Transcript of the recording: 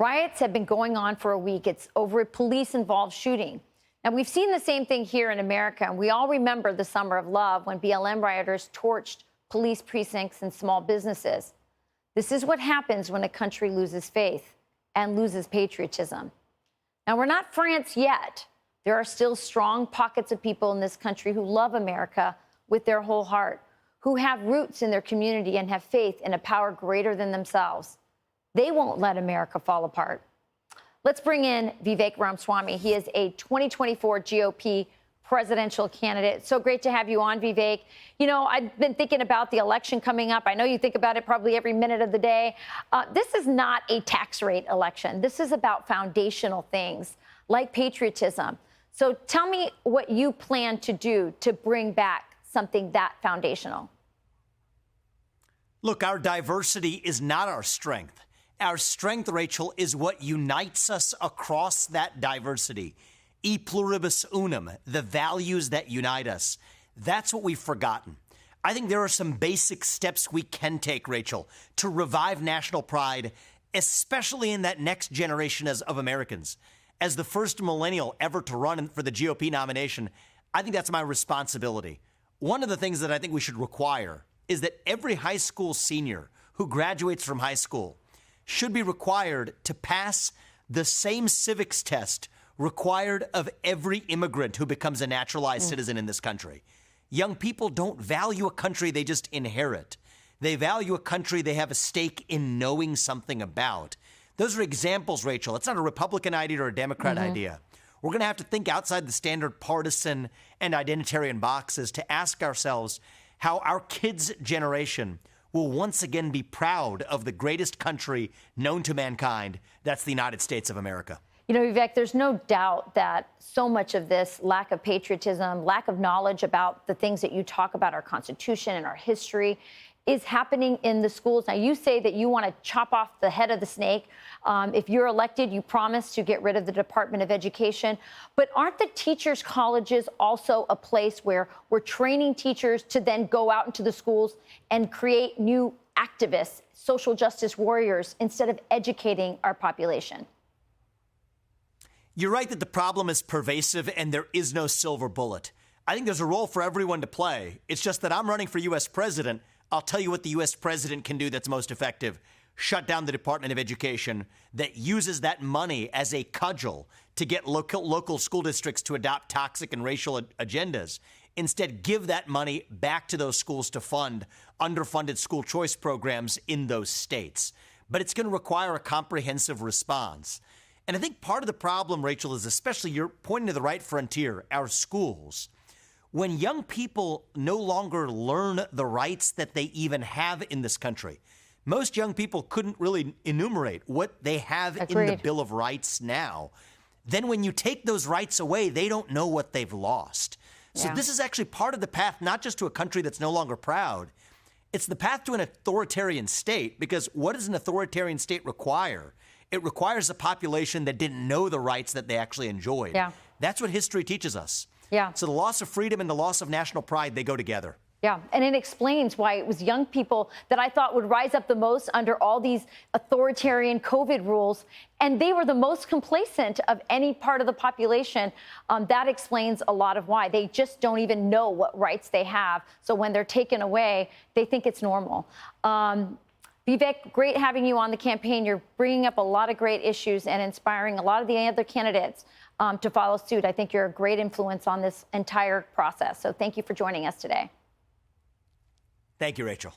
Riots have been going on for a week. It's over a police-involved shooting. Now, we've seen the same thing here in America, and we all remember the Summer of Love when BLM rioters torched police precincts and small businesses. This is what happens when a country loses faith and loses patriotism. Now, we're not France yet. There are still strong pockets of people in this country who love America with their whole heart, who have roots in their community and have faith in a power greater than themselves. They won't let America fall apart. Let's bring in Vivek Ramaswamy. He is a 2024 GOP presidential candidate. So great to have you on, Vivek. You know, I've been thinking about the election coming up. I know you think about it probably every minute of the day. This is not a tax rate election. This is about foundational things like patriotism. So tell me what you plan to do to bring back something that foundational. Look, our diversity is not our strength. Our strength, Rachel, is what unites us across that diversity. E pluribus unum, the values that unite us. That's what we've forgotten. I think there are some basic steps we can take, Rachel, to revive national pride, especially in that next generation of Americans. As the first millennial ever to run for the GOP nomination, I think that's my responsibility. One of the things that I think we should require is that every high school senior who graduates from high school should be required to pass the same civics test required of every immigrant who becomes a naturalized citizen in this country. Young people don't value a country they just inherit. They value a country they have a stake in knowing something about. Those are examples, Rachel. It's not a Republican idea or a Democrat idea. We're going to have to think outside the standard partisan and identitarian boxes to ask ourselves how our kids' generation will once again be proud of the greatest country known to mankind. That's the United States of America. You know, Vivek, there's no doubt that so much of this lack of patriotism, lack of knowledge about the things that you talk about, our Constitution and our history, is happening in the schools. Now, you say that you want to chop off the head of the snake. If you're elected, you promise to get rid of the Department of Education. But aren't the teachers' colleges also a place where we're training teachers to then go out into the schools and create new activists, social justice warriors, instead of educating our population? You're right that the problem is pervasive and there is no silver bullet. I think there's a role for everyone to play. It's just that I'm running for U.S. president. I'll tell you what the U.S. president can do that's most effective. Shut down the Department of Education that uses that money as a cudgel to get local school districts to adopt toxic and racial agendas. Instead, give that money back to those schools to fund underfunded school choice programs in those states. But it's going to require a comprehensive response. And I think part of the problem, Rachel, is especially you're pointing to the right frontier, our schools. When young people no longer learn the rights that they even have in this country, most young people couldn't really enumerate what they have in the Bill of Rights now. Then when you take those rights away, they don't know what they've lost. So this is actually part of the path, not just to a country that's no longer proud. It's the path to an authoritarian state, because what does an authoritarian state require? It requires a population that didn't know the rights that they actually enjoyed. That's what history teaches us. So the loss of freedom and the loss of national pride, they go together. And it explains why it was young people that I thought would rise up the most under all these authoritarian COVID rules, and they were the most complacent of any part of the population. That explains a lot of why. They just don't even know what rights they have. So when they're taken away, they think it's normal. Vivek, great having you on the campaign. You're bringing up a lot of great issues and inspiring a lot of the other candidates to follow suit. I think you're a great influence on this entire process. So thank you for joining us today. Thank you, Rachel.